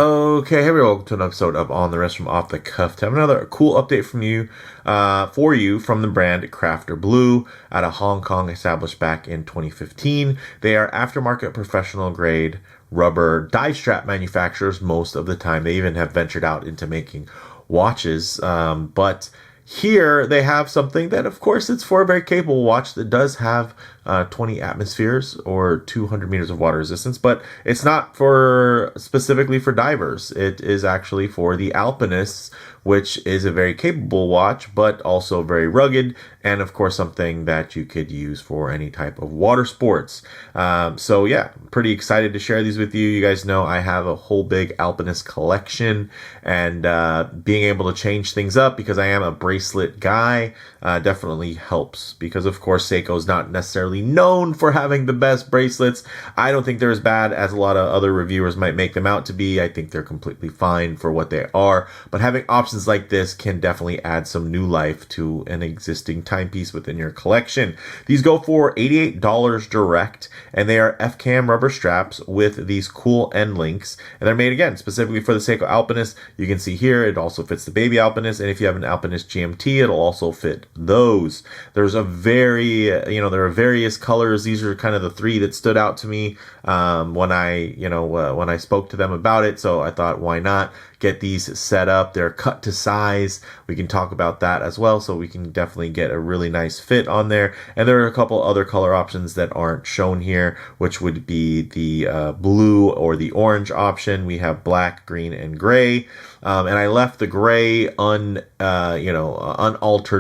Okay, hey everyone, welcome to another episode of On the Wrist from Off the Cuff. To have another cool update from you, from the brand Crafter Blue out of Hong Kong, established back in 2015. They are aftermarket professional grade rubber dive strap manufacturers most of the time. They even have ventured out into making watches, but here they have something that, of course, it's for a very capable watch that does have 20 atmospheres or 200 meters of water resistance, but it's not for specifically for divers. It is actually for the Alpinists, which is a very capable watch, but also very rugged, and of course something that you could use for any type of water sports. So yeah, pretty excited to share these with you. You guys know I have a whole big Alpinist collection, and being able to change things up because I am a bracelet guy definitely helps, because of course Seiko is not necessarily known for having the best bracelets. I don't think they're as bad as a lot of other reviewers might make them out to be. I think they're completely fine for what they are, but having options like this can definitely add some new life to an existing timepiece within your collection. These go for $88 direct, and they are FKM rubber straps with these cool Endlinks, and they're made again specifically for the Seiko Alpinist. You can see here it also fits the baby Alpinist, and if you have an Alpinist GMT, it'll also fit those. There's a there are various colors. These are kind of the three that stood out to me when I spoke to them about it. So I thought, why not get these set up? They're cut to size. We can talk about that as well, so we can definitely get a really nice fit on there. And there are a couple other color options that aren't shown here, which would be the blue or the orange option. We have black, green, and gray. And I left the gray unaltered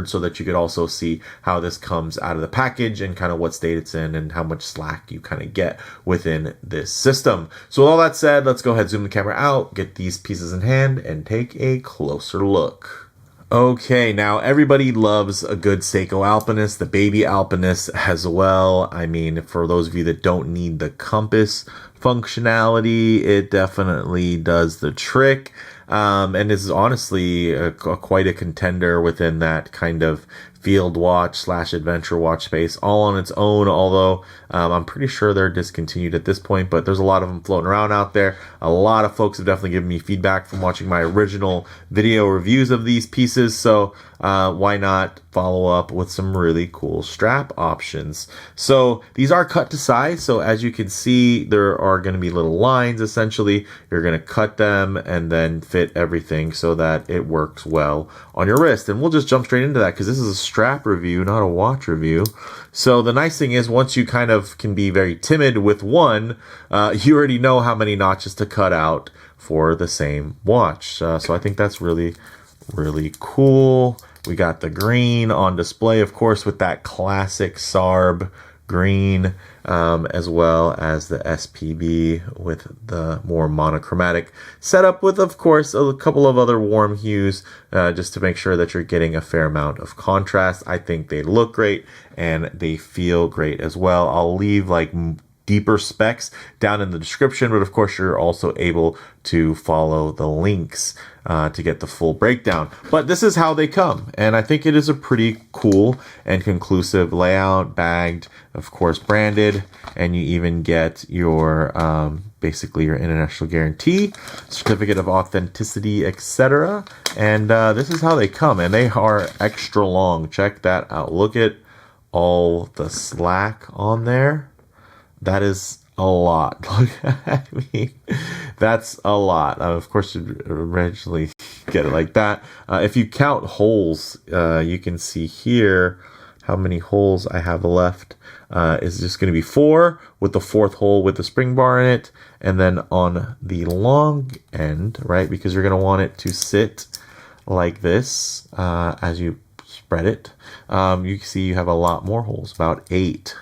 so that you could also see how this comes out of the package and kind of what state it's in and how much slack you kind of get within this system. So with all that said, let's go ahead, zoom the camera out, get these pieces in hand, and take a closer look. Okay, now everybody loves a good Seiko Alpinist, the baby Alpinist as well. I mean, for those of you that don't need the compass functionality, it definitely does the trick. And is honestly quite a contender within that kind of field watch / adventure watch space all on its own, although I'm pretty sure they're discontinued at this point, but there's a lot of them floating around out there. A lot of folks have definitely given me feedback from watching my original video reviews of these pieces, so why not follow up with some really cool strap options. So these are cut to size, so as you can see, there are going to be little lines. Essentially, you're going to cut them and then fit everything so that it works well on your wrist. And we'll just jump straight into that because this is a strap review, not a watch review. So the nice thing is, once you kind of can be very timid with one, you already know how many notches to cut out for the same watch. So I think that's really, really cool. We got the green on display, of course, with that classic SARB green, as well as the SPB with the more monochromatic setup with, of course, a couple of other warm hues, just to make sure that you're getting a fair amount of contrast. I think they look great and they feel great as well. I'll leave like deeper specs down in the description, but of course you're also able to follow the links to get the full breakdown. But this is how they come, and I think it is a pretty cool and conclusive layout, bagged, of course branded, and you even get your basically your international guarantee, certificate of authenticity, etc. And this is how they come, and they are extra long. Check that out. Look at all the slack on there. That is a lot. I mean, that's a lot. Of course, you originally get it like that. If you count holes, you can see here how many holes I have left. Is just going to be 4, with the 4th hole with the spring bar in it. And then on the long end, right, because you're going to want it to sit like this as you spread it, you can see you have a lot more holes, about 8.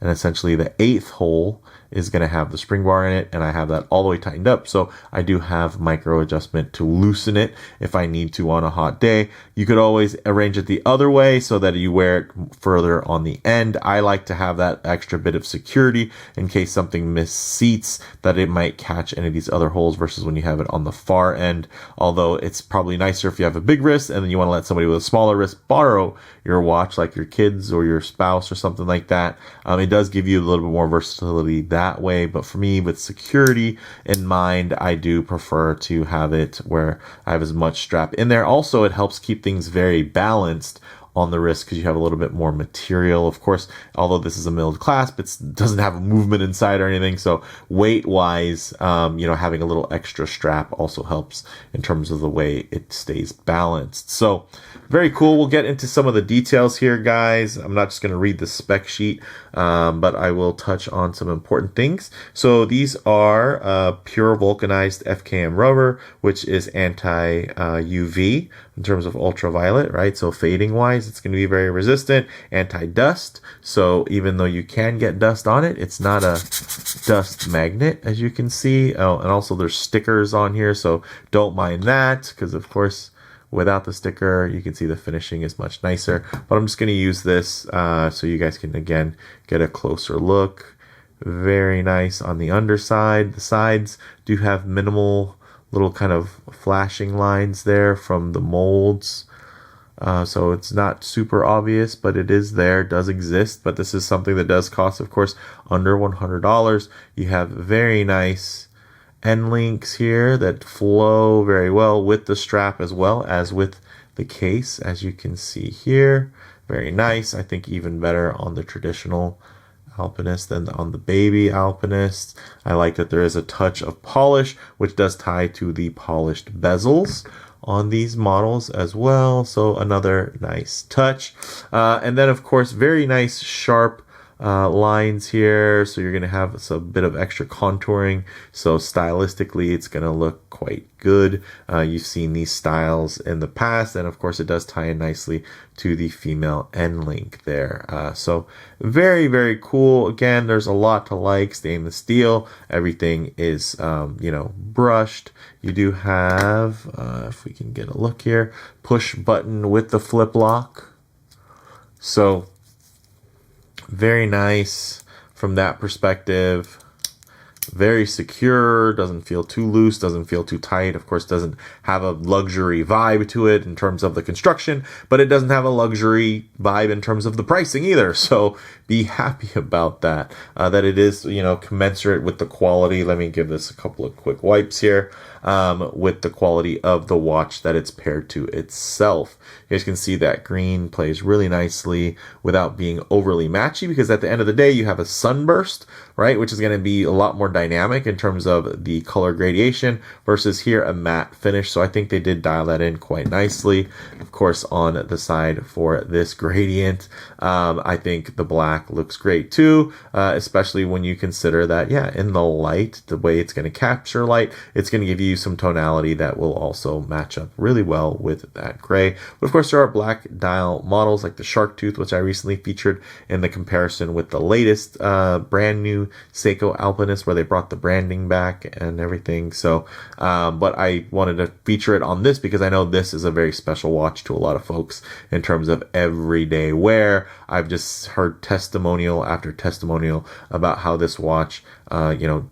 And essentially the 8th hole is going to have the spring bar in it, and I have that all the way tightened up. So I do have micro adjustment to loosen it if I need to on a hot day. You could always arrange it the other way so that you wear it further on the end. I like to have that extra bit of security in case something misseats, that it might catch any of these other holes versus when you have it on the far end. Although it's probably nicer if you have a big wrist and then you want to let somebody with a smaller wrist borrow your watch, like your kids or your spouse or something like that. It does give you a little bit more versatility that that way. But for me, with security in mind, I do prefer to have it where I have as much strap in there. Also, it helps keep things very balanced on the wrist because you have a little bit more material. Of course, although this is a milled clasp, it doesn't have a movement inside or anything. So weight wise, having a little extra strap also helps in terms of the way it stays balanced. So very cool. We'll get into some of the details here, guys. I'm not just going to read the spec sheet, but I will touch on some important things. So these are pure vulcanized FKM rubber, which is anti-UV in terms of ultraviolet, right? So fading wise, it's going to be very resistant, anti-dust. So even though you can get dust on it, it's not a dust magnet, as you can see. Oh, and also there's stickers on here, so don't mind that, because of course, without the sticker, you can see the finishing is much nicer. But I'm just going to use this so you guys can, again, get a closer look. Very nice on the underside. The sides do have minimal little kind of flashing lines there from the molds. So it's not super obvious, but it is there, does exist. But this is something that does cost, of course, under $100. You have very nice Endlinks here that flow very well with the strap as well as with the case, as you can see here. Very nice. I think even better on the traditional Alpinist than on the baby Alpinist. I like that there is a touch of polish, which does tie to the polished bezels on these models as well. So another nice touch. And then, of course, very nice sharp lines here, so you're going to have a bit of extra contouring, so stylistically it's going to look quite good. You've seen these styles in the past, and of course it does tie in nicely to the female end link there. So very, very cool. Again, there's a lot to like. Stainless steel, everything is brushed. You do have, if we can get a look here, push button with the flip lock. So very nice from that perspective. Very secure, doesn't feel too loose, doesn't feel too tight. Of course, doesn't have a luxury vibe to it in terms of the construction, but it doesn't have a luxury vibe in terms of the pricing either. So be happy about that, that it is, commensurate with the quality. Let me give this a couple of quick wipes here. With the quality of the watch that it's paired to itself. You guys can see that green plays really nicely without being overly matchy, because at the end of the day, you have a sunburst, right? Which is going to be a lot more dynamic in terms of the color gradation versus here a matte finish. So I think they did dial that in quite nicely. Of course, on the side for this gradient, I think the black looks great too, especially when you consider that, in the light, the way it's going to capture light, it's going to give you some tonality that will also match up really well with that gray. But of course, there are black dial models like the Shark Tooth, which I recently featured in the comparison with the latest brand new Seiko Alpinist, where they brought the branding back and everything. So, but I wanted to feature it on this because I know this is a very special watch to a lot of folks in terms of everyday wear. I've just heard testimonial after testimonial about how this watch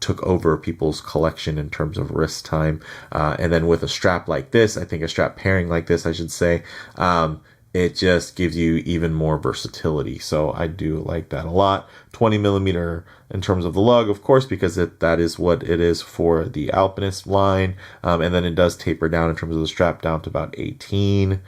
took over people's collection in terms of wrist time. And then with a strap like this, I think a strap pairing like this, I should say, it just gives you even more versatility. So I do like that a lot. 20 millimeter in terms of the lug, of course, because that is what it is for the Alpinist line. And then it does taper down in terms of the strap down to about 18.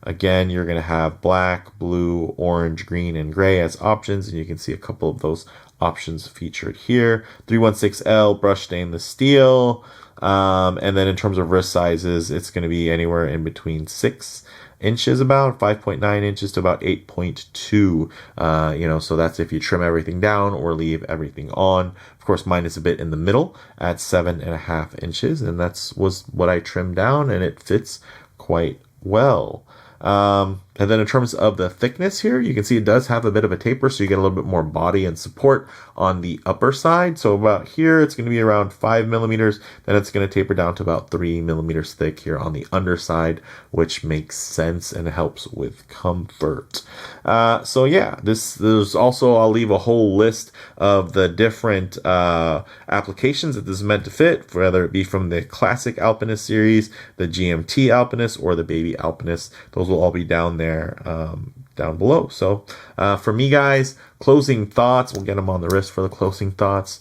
Again, you're going to have black, blue, orange, green, and gray as options. And you can see a couple of those options featured here. 316L brushed stainless steel. And then in terms of wrist sizes, it's going to be anywhere in between 6 inches, about 5.9 inches to about 8.2. So that's if you trim everything down or leave everything on. Of course, mine is a bit in the middle at 7.5 inches, and was what I trimmed down, and it fits quite well. And then in terms of the thickness here, you can see it does have a bit of a taper, so you get a little bit more body and support on the upper side. So about here, it's going to be around 5 millimeters. Then it's going to taper down to about 3 millimeters thick here on the underside, which makes sense and helps with comfort. So yeah, there's also, I'll leave a whole list of the different applications that this is meant to fit, whether it be from the classic Alpinist series, the GMT Alpinist, or the baby Alpinist. Those will all be down there down below. So for me, guys, closing thoughts, we'll get them on the wrist for the closing thoughts.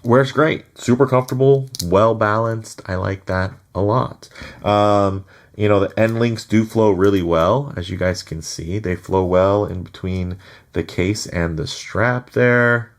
Wears great, super comfortable, well balanced. I like that a lot. You know, the Endlinks do flow really well, as you guys can see. They flow well in between the case and the strap there.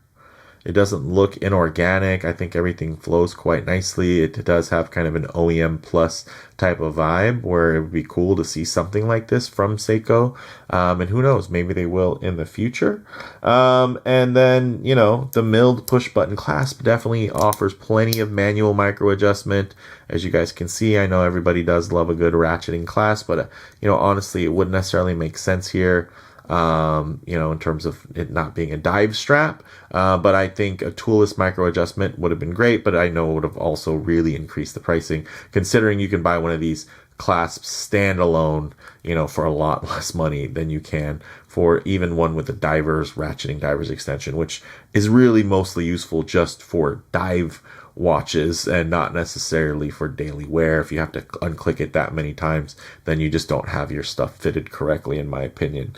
It doesn't look inorganic. I think everything flows quite nicely. It does have kind of an OEM plus type of vibe where it would be cool to see something like this from Seiko. And who knows, maybe they will in the future. And then, you know, the milled push button clasp definitely offers plenty of manual micro adjustment. As you guys can see, I know everybody does love a good ratcheting clasp, but, you know, honestly, it wouldn't necessarily make sense here. You know, in terms of it not being a dive strap. But I think a toolless micro adjustment would have been great, but I know it would have also really increased the pricing, considering you can buy one of these clasps standalone, you know, for a lot less money than you can for even one with the ratcheting divers extension, which is really mostly useful just for dive watches and not necessarily for daily wear. If you have to unclick it that many times, then you just don't have your stuff fitted correctly, in my opinion.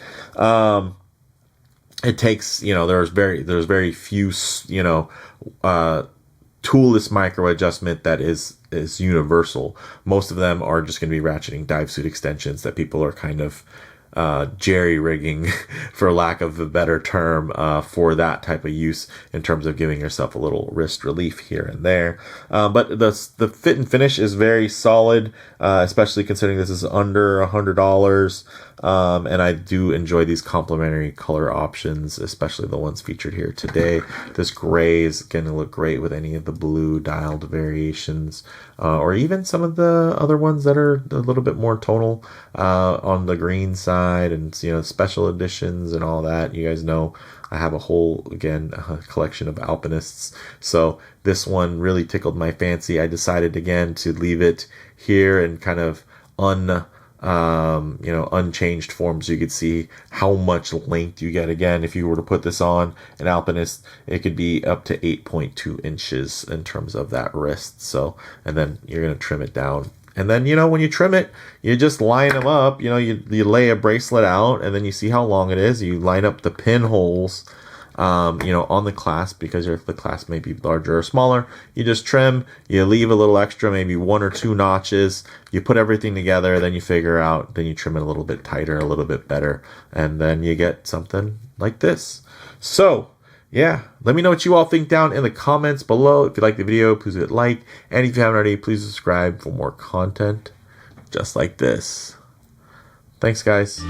It takes, you know, there's very few, you know, toolless micro adjustment that is universal. Most of them are just going to be ratcheting dive suit extensions that people are kind of jerry-rigging, for lack of a better term, for that type of use in terms of giving yourself a little wrist relief here and there. But the fit and finish is very solid, especially considering this is under $100. And I do enjoy these complementary color options, especially the ones featured here today. This gray is going to look great with any of the blue dialed variations, or even some of the other ones that are a little bit more tonal on the green side, and, you know, special editions and all that. You guys know I have a whole, again, collection of Alpinists. So this one really tickled my fancy. I decided again to leave it here and kind of unchanged form, so you could see how much length you get. Again, if you were to put this on an Alpinist, it could be up to 8.2 inches in terms of that wrist. So, and then you're going to trim it down. And then, you know, when you trim it, you just line them up. You know, you lay a bracelet out, and then you see how long it is. You line up the pinholes, you know, on the clasp, because the clasp may be larger or smaller. You just trim, you leave a little extra, maybe 1 or 2 notches. You put everything together, then you figure out, then you trim it a little bit tighter, a little bit better, and then you get something like this. So, yeah, let me know what you all think down in the comments below. If you like the video, please hit like, and if you haven't already, please subscribe for more content just like this. Thanks, guys.